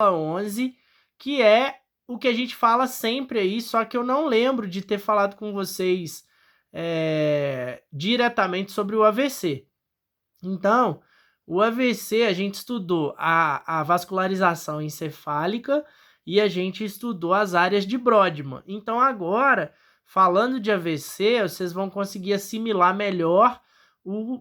11, que é o que a gente fala sempre aí, só que eu não lembro de ter falado com vocês diretamente sobre o AVC. Então, o AVC a gente estudou a vascularização encefálica e a gente estudou as áreas de Brodmann. Então, agora, falando de AVC, vocês vão conseguir assimilar melhor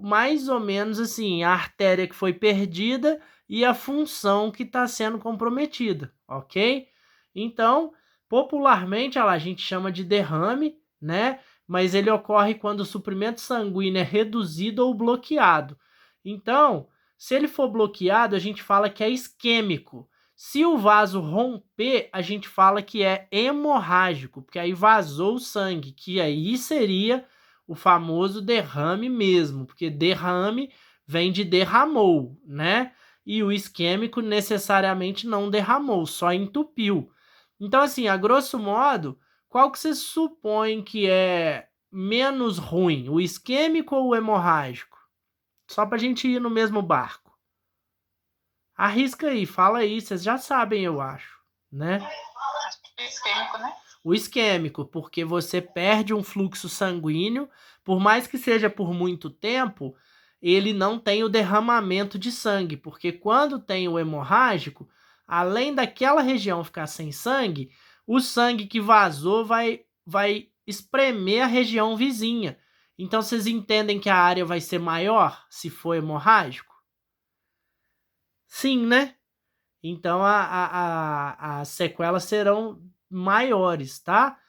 mais ou menos assim, a artéria que foi perdida e a função que está sendo comprometida, ok? Então, popularmente, a gente chama de derrame, né? Mas ele ocorre quando o suprimento sanguíneo é reduzido ou bloqueado. Então, se ele for bloqueado, a gente fala que é isquêmico. Se o vaso romper, a gente fala que é hemorrágico, porque aí vazou o sangue, que aí seria o famoso derrame mesmo, porque derrame vem de derramou, né? E o isquêmico necessariamente não derramou, só entupiu. Então, assim, a grosso modo, qual que você supõe que é menos ruim, o isquêmico ou o hemorrágico? Só pra gente ir no mesmo barco. Arrisca aí, fala aí, vocês já sabem, eu acho, né? O isquêmico, né? O isquêmico, porque você perde um fluxo sanguíneo, por mais que seja por muito tempo, ele não tem o derramamento de sangue, porque quando tem o hemorrágico, além daquela região ficar sem sangue, o sangue que vazou vai espremer a região vizinha. Então vocês entendem que a área vai ser maior se for hemorrágico? Sim, né? Então as sequelas serão maiores, tá?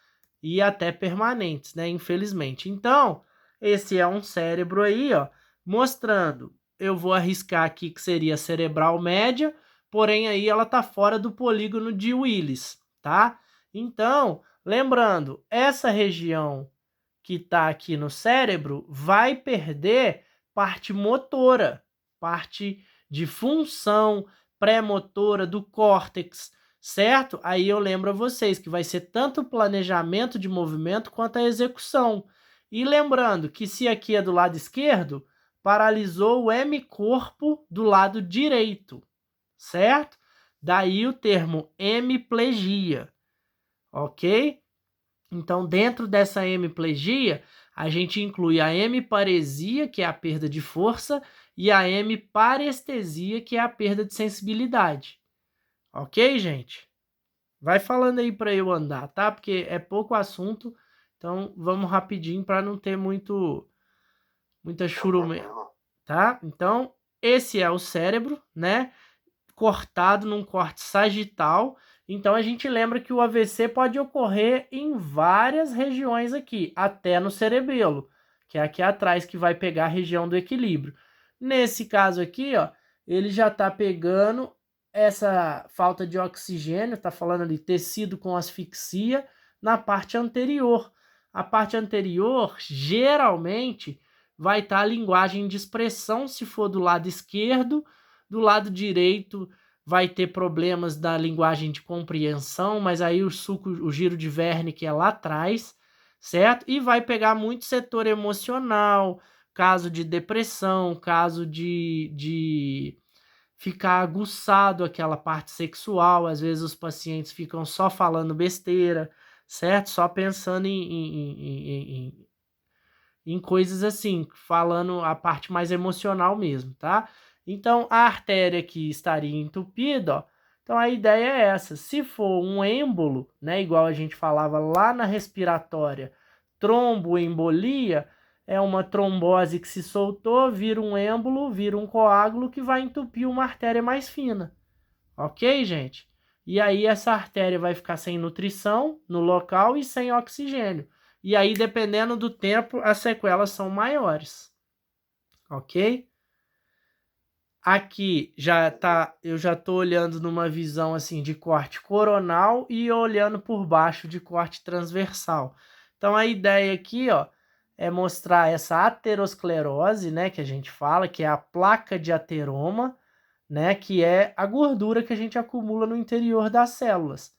E até permanentes, né? Infelizmente. Então, esse é um cérebro aí, ó, mostrando. Eu vou arriscar aqui que seria cerebral média, porém aí ela tá fora do polígono de Willis, tá? Então, lembrando, essa região que tá aqui no cérebro vai perder parte motora, parte de função pré-motora do córtex, certo? Aí eu lembro a vocês que vai ser tanto o planejamento de movimento quanto a execução. E lembrando que se aqui é do lado esquerdo, paralisou o hemicorpo do lado direito, certo? Daí o termo hemiplegia, ok? Então, dentro dessa hemiplegia, a gente inclui a hemiparesia, que é a perda de força, e a hemiparestesia, que é a perda de sensibilidade. Ok, gente? Vai falando aí para eu andar, tá? Porque é pouco assunto, então vamos rapidinho para não ter muita churume, tá? Então, esse é o cérebro, né? Cortado num corte sagital. Então a gente lembra que o AVC pode ocorrer em várias regiões aqui, até no cerebelo, que é aqui atrás que vai pegar a região do equilíbrio. Nesse caso aqui, ó, ele já está pegando essa falta de oxigênio, está falando ali tecido com asfixia na parte anterior. A parte anterior, geralmente, vai estar a linguagem de expressão se for do lado esquerdo. Do lado direito vai ter problemas da linguagem de compreensão, mas aí o giro de Wernicke é lá atrás, certo? E vai pegar muito setor emocional, caso de depressão, caso de ficar aguçado aquela parte sexual. Às vezes os pacientes ficam só falando besteira, certo? Só pensando em coisas assim, falando a parte mais emocional mesmo, tá? Então, a artéria que estaria entupida, ó, então a ideia é essa. Se for um êmbolo, né, igual a gente falava lá na respiratória, tromboembolia, é uma trombose que se soltou, vira um êmbolo, vira um coágulo que vai entupir uma artéria mais fina. Ok, gente? E aí essa artéria vai ficar sem nutrição no local e sem oxigênio. E aí, dependendo do tempo, as sequelas são maiores. Ok? Aqui eu já estou olhando numa visão assim de corte coronal e olhando por baixo de corte transversal. Então a ideia aqui, ó, é mostrar essa aterosclerose, né, que a gente fala, que é a placa de ateroma, né, que é a gordura que a gente acumula no interior das células.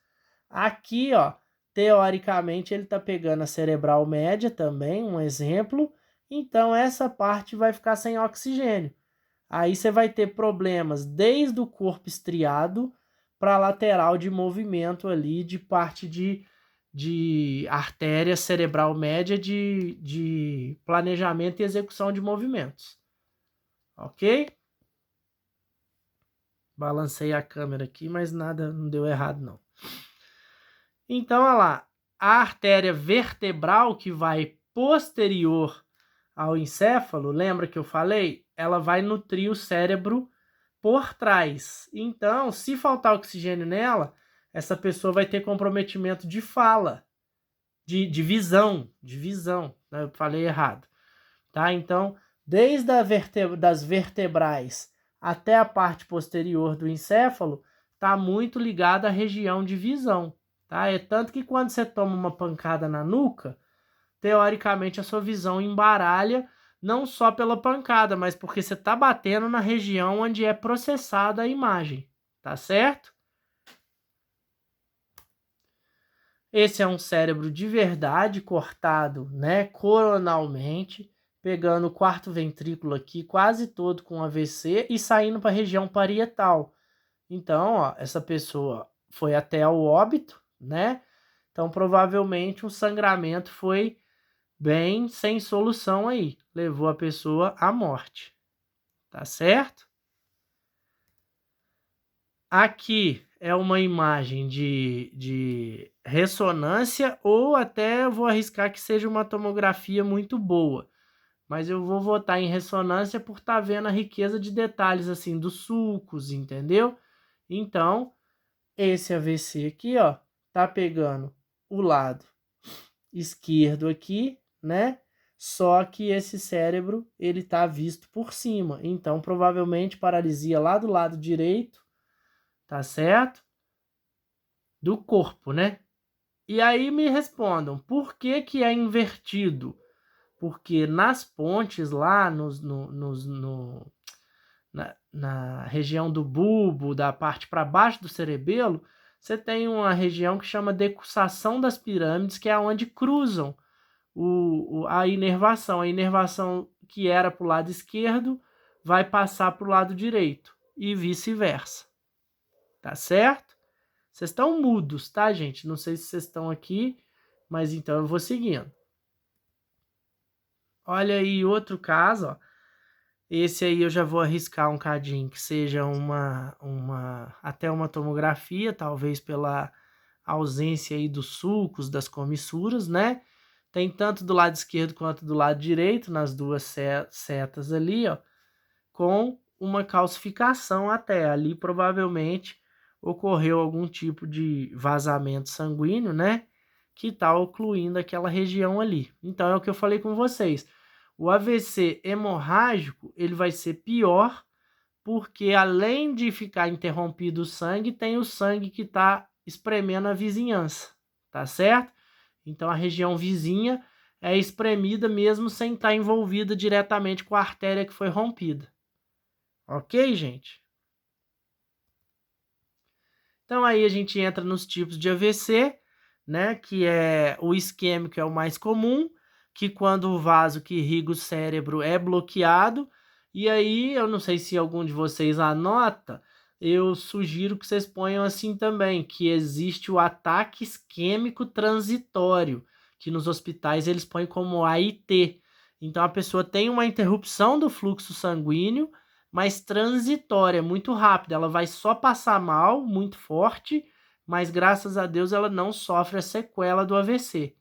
Aqui, ó, teoricamente ele está pegando a cerebral média também, um exemplo. Então essa parte vai ficar sem oxigênio. Aí você vai ter problemas desde o corpo estriado, para a lateral de movimento ali de parte de artéria cerebral média de planejamento e execução de movimentos. Ok? Balancei a câmera aqui, mas nada, não deu errado não. Então, olha lá, a artéria vertebral que vai posterior ao encéfalo, lembra que eu falei? Ela vai nutrir o cérebro por trás. Então, se faltar oxigênio nela, essa pessoa vai ter comprometimento de fala, de visão, né? Eu falei errado, tá? Então, desde das vertebrais até a parte posterior do encéfalo, está muito ligada à região de visão, tá? É tanto que quando você toma uma pancada na nuca, teoricamente a sua visão embaralha, não só pela pancada, mas porque você está batendo na região onde é processada a imagem, tá certo? Esse é um cérebro de verdade, cortado, né, coronalmente, pegando o quarto ventrículo aqui, quase todo com AVC e saindo para a região parietal. Então, ó, essa pessoa foi até o óbito, né? Então, provavelmente o sangramento foi bem sem solução aí, levou a pessoa à morte, tá certo? Aqui é uma imagem de ressonância ou até eu vou arriscar que seja uma tomografia muito boa, mas eu vou votar em ressonância por estar vendo a riqueza de detalhes assim dos sulcos, entendeu? Então, esse AVC aqui, ó, tá pegando o lado esquerdo aqui, né? Só que esse cérebro, ele tá visto por cima. Então, provavelmente paralisia lá do lado direito, tá certo? Do corpo, né? E aí me respondam, por que que é invertido? Porque nas pontes lá, na região do bulbo, da parte para baixo do cerebelo, você tem uma região que chama decussação das pirâmides, que é onde cruzam a inervação. A inervação que era para o lado esquerdo vai passar para o lado direito e vice-versa. Tá certo? Vocês estão mudos, tá, gente? Não sei se vocês estão aqui, mas então eu vou seguindo. Olha aí outro caso, ó. Esse aí eu já vou arriscar um cadinho que seja até uma tomografia, talvez pela ausência aí dos sulcos, das comissuras, né? Tem tanto do lado esquerdo quanto do lado direito, nas duas setas ali, ó, com uma calcificação até. Ali provavelmente ocorreu algum tipo de vazamento sanguíneo, né? Que está ocluindo aquela região ali. Então é o que eu falei com vocês. O AVC hemorrágico, ele vai ser pior, porque além de ficar interrompido o sangue, tem o sangue que está espremendo a vizinhança, tá certo? Então a região vizinha é espremida mesmo sem estar envolvida diretamente com a artéria que foi rompida. Ok, gente? Então aí a gente entra nos tipos de AVC, né? Que é o isquêmico, é o mais comum, que quando o vaso que irriga o cérebro é bloqueado, e aí eu não sei se algum de vocês anota, eu sugiro que vocês ponham assim também, que existe o ataque isquêmico transitório, que nos hospitais eles põem como AIT. Então a pessoa tem uma interrupção do fluxo sanguíneo, mas transitória, muito rápida. Ela vai só passar mal, muito forte, mas graças a Deus ela não sofre a sequela do AVC,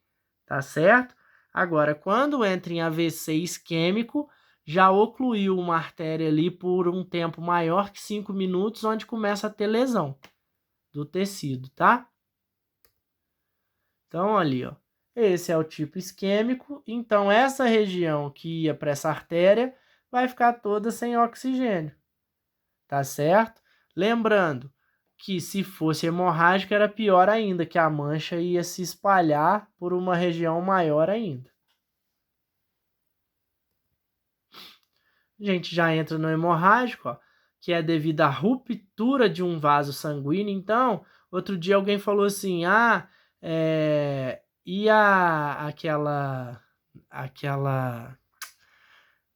tá certo? Agora, quando entra em AVC isquêmico, já ocluiu uma artéria ali por um tempo maior que 5 minutos, onde começa a ter lesão do tecido, tá? Então, ali, ó, esse é o tipo isquêmico. Então, essa região que ia para essa artéria vai ficar toda sem oxigênio, tá certo? Lembrando que se fosse hemorrágico era pior ainda, que a mancha ia se espalhar por uma região maior ainda. A gente já entra no hemorrágico, ó, que é devido à ruptura de um vaso sanguíneo. Então, outro dia alguém falou assim, e aquela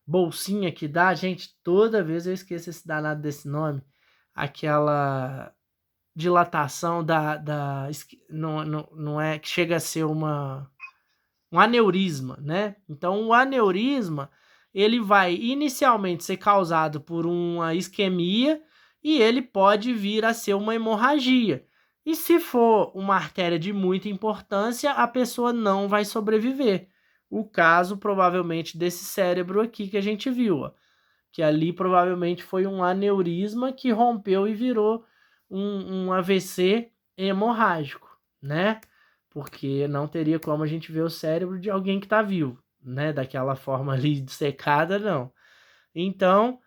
bolsinha que dá, gente, toda vez eu esqueço esse danado desse nome, aquela dilatação não é que chega a ser um aneurisma, né? Então, o aneurisma, ele vai inicialmente ser causado por uma isquemia e ele pode vir a ser uma hemorragia. E se for uma artéria de muita importância, a pessoa não vai sobreviver. O caso, provavelmente, desse cérebro aqui que a gente viu, ó, que ali provavelmente foi um aneurisma que rompeu e virou um AVC hemorrágico, né? Porque não teria como a gente ver o cérebro de alguém que está vivo, né? Daquela forma ali dissecada, não. Então,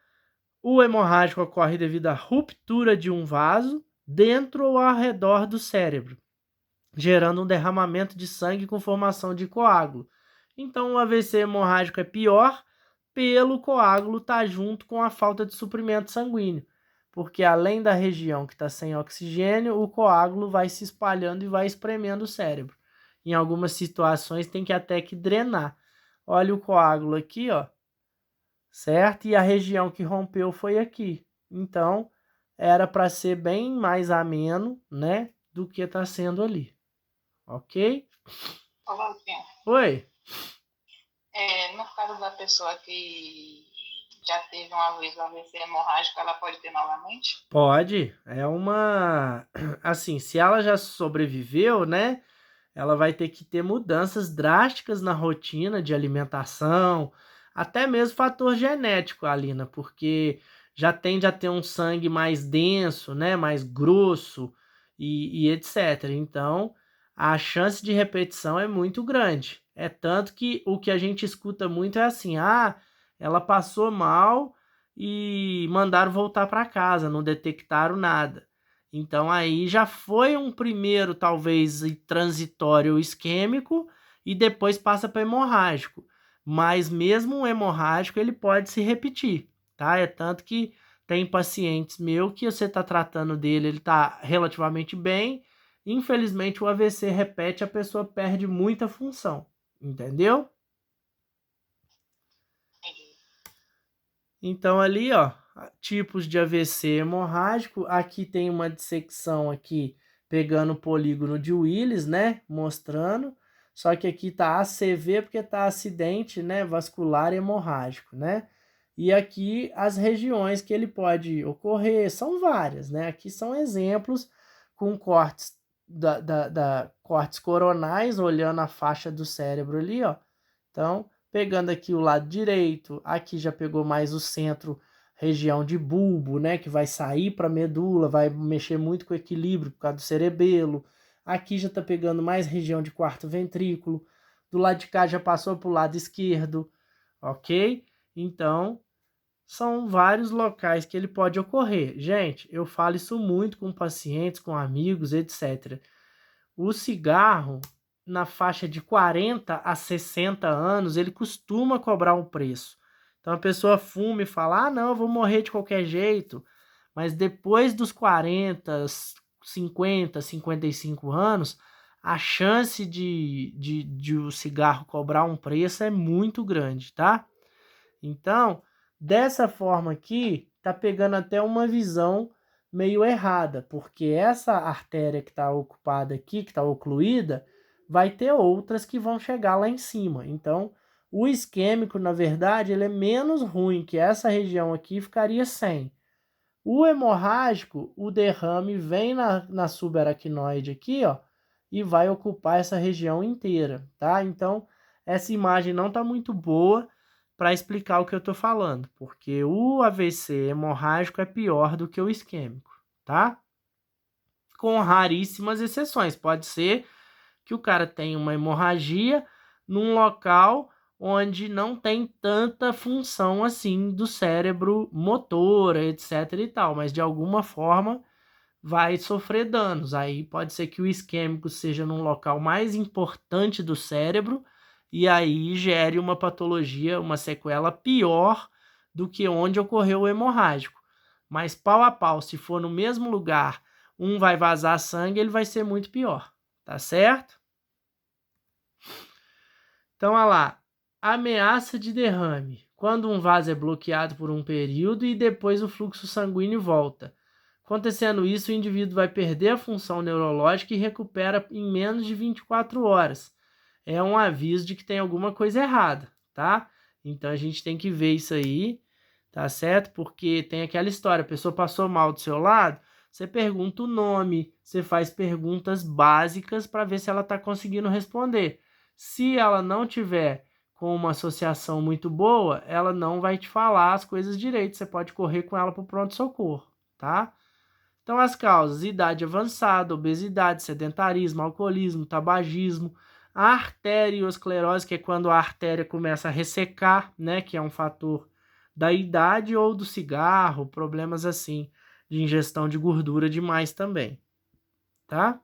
o hemorrágico ocorre devido à ruptura de um vaso dentro ou ao redor do cérebro, gerando um derramamento de sangue com formação de coágulo. Então, o AVC hemorrágico é pior pelo coágulo estar junto com a falta de suprimento sanguíneo, porque além da região que está sem oxigênio, o coágulo vai se espalhando e vai espremendo o cérebro. Em algumas situações tem que até que drenar. Olha o coágulo aqui, ó, certo? E a região que rompeu foi aqui. Então, era para ser bem mais ameno, né, do que está sendo ali. Ok? Ô, Valtinho, Oi? no caso da pessoa que já teve uma vez o AVC hemorrágico, ela pode ter novamente? Pode. É uma. Assim, se ela já sobreviveu, né? Ela vai ter que ter mudanças drásticas na rotina de alimentação, até mesmo fator genético, Alina, porque já tende a ter um sangue mais denso, né? Mais grosso e etc. Então, a chance de repetição é muito grande. É tanto que o que a gente escuta muito é assim: ah, ela passou mal e mandaram voltar para casa, não detectaram nada. Então aí já foi um primeiro, talvez, transitório isquêmico e depois passa para hemorrágico. Mas mesmo o hemorrágico ele pode se repetir, tá? É tanto que tem pacientes meu que você está tratando dele, ele está relativamente bem. Infelizmente o AVC repete, a pessoa perde muita função, entendeu? Entendi. Então ali, ó, tipos de AVC hemorrágico, aqui tem uma dissecção aqui pegando o polígono de Willis, né, mostrando, só que aqui tá ACV porque tá acidente, né, vascular hemorrágico, né? E aqui as regiões que ele pode ocorrer são várias, né? Aqui são exemplos com cortes cortes coronais, olhando a faixa do cérebro ali, ó. Então, pegando aqui o lado direito, aqui já pegou mais o centro, região de bulbo, né, que vai sair para a medula, vai mexer muito com o equilíbrio por causa do cerebelo. Aqui já está pegando mais região de quarto ventrículo. Do lado de cá já passou para o lado esquerdo, ok? Então, são vários locais que ele pode ocorrer. Gente, eu falo isso muito com pacientes, com amigos, etc. O cigarro, na faixa de 40 a 60 anos, ele costuma cobrar um preço. Então a pessoa fuma e fala: ah, não, eu vou morrer de qualquer jeito. Mas depois dos 40, 50, 55 anos, a chance de o cigarro cobrar um preço é muito grande, tá? Então, dessa forma aqui, tá pegando até uma visão meio errada, porque essa artéria que está ocupada aqui, que está ocluída, vai ter outras que vão chegar lá em cima. Então, o isquêmico, na verdade, ele é menos ruim, que essa região aqui ficaria sem. O hemorrágico, o derrame vem na subaracnoide aqui, ó, e vai ocupar essa região inteira, tá? Então, essa imagem não tá muito boa para explicar o que eu tô falando, porque o AVC hemorrágico é pior do que o isquêmico, tá? Com raríssimas exceções. Pode ser que o cara tenha uma hemorragia num local onde não tem tanta função assim do cérebro motora, etc e tal, mas de alguma forma vai sofrer danos. Aí pode ser que o isquêmico seja num local mais importante do cérebro e aí gere uma patologia, uma sequela pior do que onde ocorreu o hemorrágico. Mas pau a pau, se for no mesmo lugar, um vai vazar sangue, ele vai ser muito pior, tá certo? Então, olha lá, ameaça de derrame. Quando um vaso é bloqueado por um período e depois o fluxo sanguíneo volta. Acontecendo isso, o indivíduo vai perder a função neurológica e recupera em menos de 24 horas. É um aviso de que tem alguma coisa errada, tá? Então a gente tem que ver isso aí, tá certo? Porque tem aquela história, a pessoa passou mal do seu lado, você pergunta o nome, você faz perguntas básicas para ver se ela está conseguindo responder. Se ela não tiver com uma associação muito boa, ela não vai te falar as coisas direito, você pode correr com ela para o pronto-socorro, tá? Então, as causas: idade avançada, obesidade, sedentarismo, alcoolismo, tabagismo, a arteriosclerose, que é quando a artéria começa a ressecar, né, que é um fator da idade, ou do cigarro, problemas assim, de ingestão de gordura demais também, tá?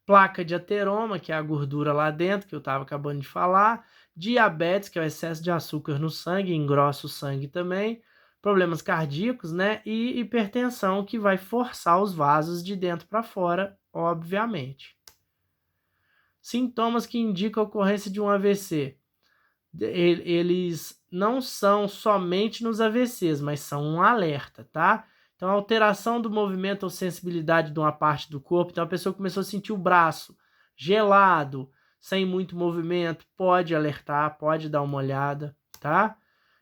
Placa de ateroma, que é a gordura lá dentro, que eu estava acabando de falar. Diabetes, que é o excesso de açúcar no sangue, engrossa o sangue também. Problemas cardíacos, né? E hipertensão, que vai forçar os vasos de dentro para fora, obviamente. Sintomas que indicam a ocorrência de um AVC. Eles não são somente nos AVCs, mas são um alerta, tá? Então, alteração do movimento ou sensibilidade de uma parte do corpo. Então, a pessoa começou a sentir o braço gelado, sem muito movimento, pode alertar, pode dar uma olhada, tá?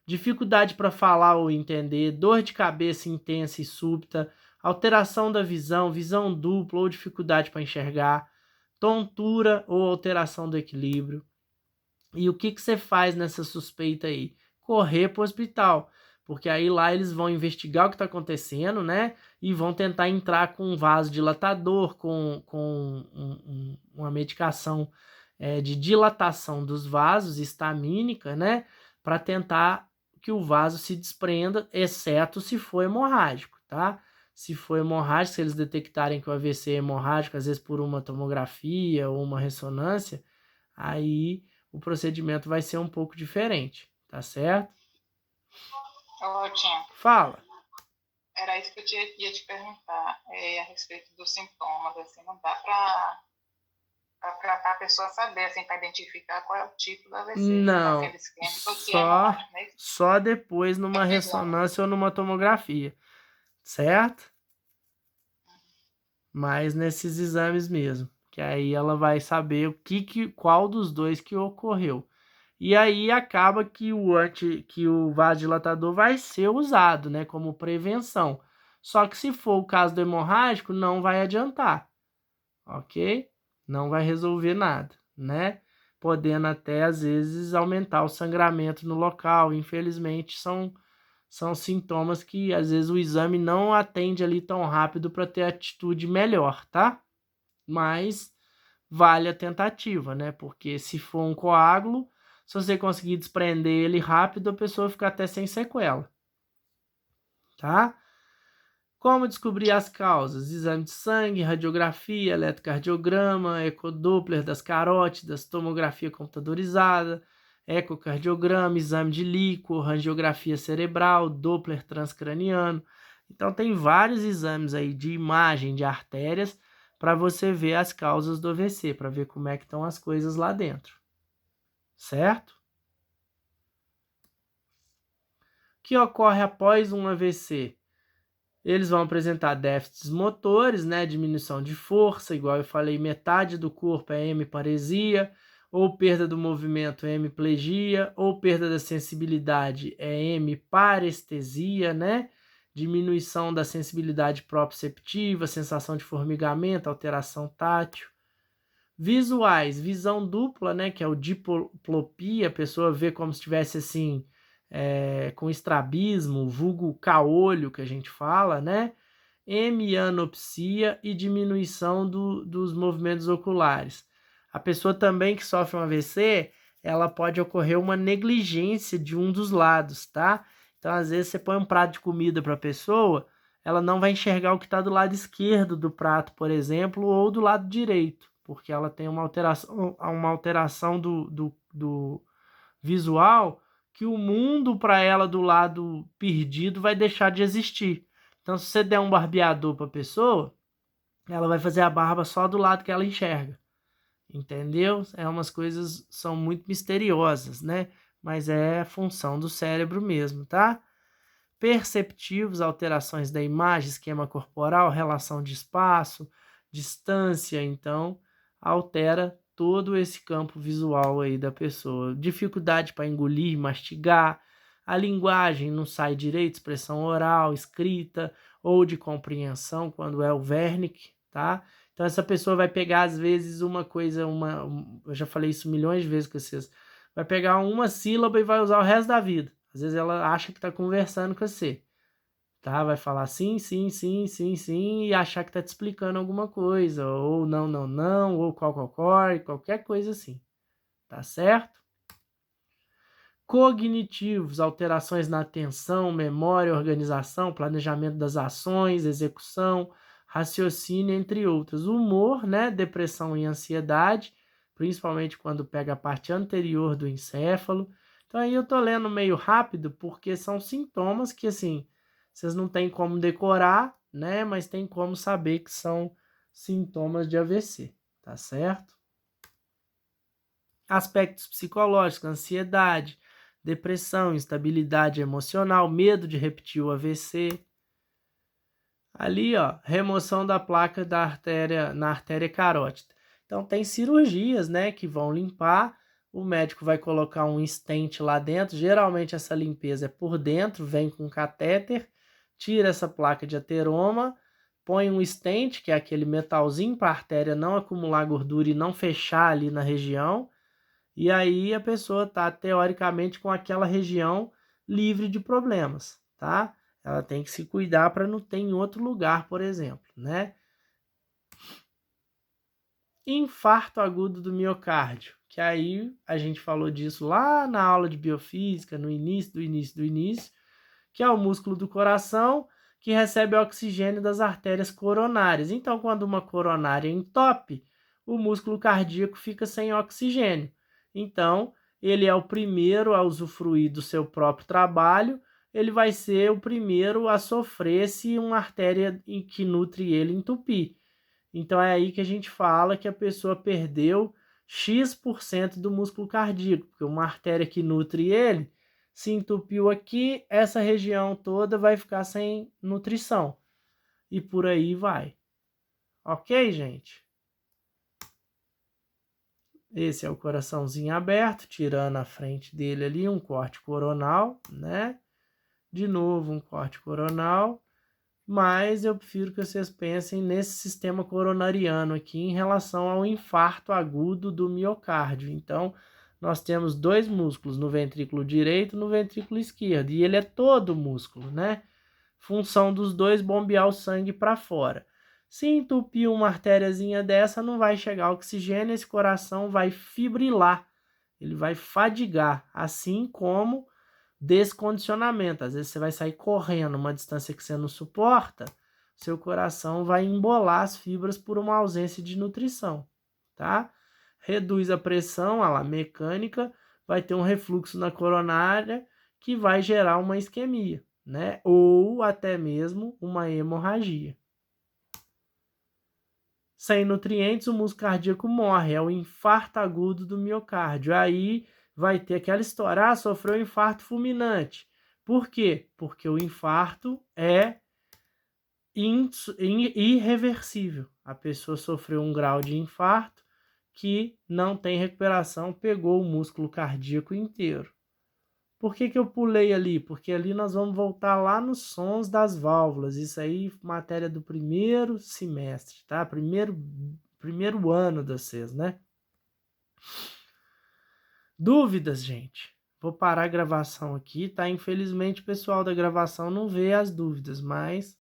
Dificuldade para falar ou entender, dor de cabeça intensa e súbita, alteração da visão, visão dupla ou dificuldade para enxergar, tontura ou alteração do equilíbrio. E o que você faz nessa suspeita aí? Correr para o hospital, porque aí lá eles vão investigar o que está acontecendo, né? E vão tentar entrar com um vasodilatador, com uma medicação de dilatação dos vasos, histamínica, né? Para tentar que o vaso se desprenda, exceto se for hemorrágico, tá? Se for hemorrágico, se eles detectarem que o AVC é hemorrágico, às vezes por uma tomografia ou uma ressonância, aí o procedimento vai ser um pouco diferente, tá certo? Ótimo. Fala. Era isso que eu ia te perguntar, a respeito dos sintomas, assim, não dá para a pessoa saber, assim, para identificar qual é o tipo do AVC. Não, Aqueles químicos que é hemorrágico, né? só depois numa ressonância ou numa tomografia, certo? Mas nesses exames mesmo, que aí ela vai saber qual dos dois que ocorreu. E aí acaba que o vasodilatador vai ser usado, né, como prevenção. Só que se for o caso do hemorrágico, não vai adiantar, ok? Não vai resolver nada, né? Podendo até, às vezes, aumentar o sangramento no local. Infelizmente, são sintomas que, às vezes, o exame não atende ali tão rápido para ter atitude melhor, tá? Mas vale a tentativa, né? Porque se for um coágulo, se você conseguir desprender ele rápido, a pessoa fica até sem sequela, tá? Como descobrir as causas? Exame de sangue, radiografia, eletrocardiograma, ecodoppler das carótidas, tomografia computadorizada, ecocardiograma, exame de líquor, angiografia cerebral, doppler transcraniano. Então tem vários exames aí de imagem de artérias para você ver as causas do AVC, para ver como é que estão as coisas lá dentro. Certo? O que ocorre após um AVC? Eles vão apresentar déficits motores, né, diminuição de força, igual eu falei, metade do corpo é hemiparesia, ou perda do movimento é hemiplegia, ou perda da sensibilidade é hemiparestesia, né? Diminuição da sensibilidade proprioceptiva, sensação de formigamento, alteração tátil. Visuais, visão dupla, né, que é o diplopia, a pessoa vê como se estivesse assim, com estrabismo, vulgo caolho, que a gente fala, né? Hemianopsia e diminuição dos movimentos oculares. A pessoa também que sofre um AVC, ela pode ocorrer uma negligência de um dos lados, tá? Então, às vezes, você põe um prato de comida para a pessoa, ela não vai enxergar o que está do lado esquerdo do prato, por exemplo, ou do lado direito, porque ela tem uma alteração do visual que o mundo para ela do lado perdido vai deixar de existir. Então, se você der um barbeador para a pessoa, ela vai fazer a barba só do lado que ela enxerga. Entendeu? Umas coisas são muito misteriosas, né? Mas é função do cérebro mesmo, tá? perceptivos, alterações da imagem, esquema corporal, relação de espaço, distância, então altera todo esse campo visual aí da pessoa. Dificuldade para engolir, mastigar, a linguagem não sai direito, expressão oral, escrita ou de compreensão quando é o Wernicke, tá? Então essa pessoa vai pegar às vezes uma coisa, eu já falei isso milhões de vezes com vocês, vai pegar uma sílaba e vai usar o resto da vida. Às vezes ela acha que está conversando com você, tá? Vai falar sim, sim, sim, sim, sim e achar que está te explicando alguma coisa, ou não, não, não, ou qualquer coisa assim, tá certo? Cognitivos, alterações na atenção, memória, organização, planejamento das ações, execução, raciocínio, entre outros. Humor, né? Depressão e ansiedade, principalmente quando pega a parte anterior do encéfalo. Então aí eu tô lendo meio rápido porque são sintomas que, assim, vocês não têm como decorar, né? Mas tem como saber que são sintomas de AVC, tá certo? Aspectos psicológicos, ansiedade, depressão, instabilidade emocional, medo de repetir o AVC. Ali, ó, remoção da placa da artéria, na artéria carótida. Então tem cirurgias, né, que vão limpar, o médico vai colocar um stent lá dentro, geralmente essa limpeza é por dentro, vem com catéter, tira essa placa de ateroma, põe um stent, que é aquele metalzinho para a artéria não acumular gordura e não fechar ali na região, e aí a pessoa está, teoricamente, com aquela região livre de problemas, tá? Ela tem que se cuidar para não ter em outro lugar, por exemplo, né? Infarto agudo do miocárdio, que aí a gente falou disso lá na aula de biofísica, no início, que é o músculo do coração que recebe oxigênio das artérias coronárias. Então, quando uma coronária entope, o músculo cardíaco fica sem oxigênio. Então, ele é o primeiro a usufruir do seu próprio trabalho, ele vai ser o primeiro a sofrer se uma artéria que nutre ele entupir. Então, é aí que a gente fala que a pessoa perdeu X% do músculo cardíaco, porque uma artéria que nutre ele se entupiu aqui, essa região toda vai ficar sem nutrição. E por aí vai. Ok, gente? Esse é o coraçãozinho aberto, tirando a frente dele ali um corte coronal, né? De novo um corte coronal, mas eu prefiro que vocês pensem nesse sistema coronariano aqui em relação ao infarto agudo do miocárdio. Então, nós temos dois músculos no ventrículo direito e no ventrículo esquerdo, e ele é todo músculo, né? Função dos dois bombear o sangue para fora. Se entupir uma artériazinha dessa, não vai chegar oxigênio, esse coração vai fibrilar, ele vai fadigar, assim como descondicionamento. Às vezes você vai sair correndo uma distância que você não suporta, seu coração vai embolar as fibras por uma ausência de nutrição, tá? Reduz a pressão, a lá mecânica, vai ter um refluxo na coronária que vai gerar uma isquemia, né? Ou até mesmo uma hemorragia. Sem nutrientes, o músculo cardíaco morre, é o infarto agudo do miocárdio. Aí vai ter aquela história, sofreu um infarto fulminante. Por quê? Porque o infarto é irreversível. A pessoa sofreu um grau de infarto que não tem recuperação, pegou o músculo cardíaco inteiro. Por que eu pulei ali? Porque ali nós vamos voltar lá nos sons das válvulas. Isso aí, matéria do primeiro semestre, tá? Primeiro ano de vocês, né? Dúvidas, gente? Vou parar a gravação aqui, tá? Infelizmente o pessoal da gravação não vê as dúvidas, mas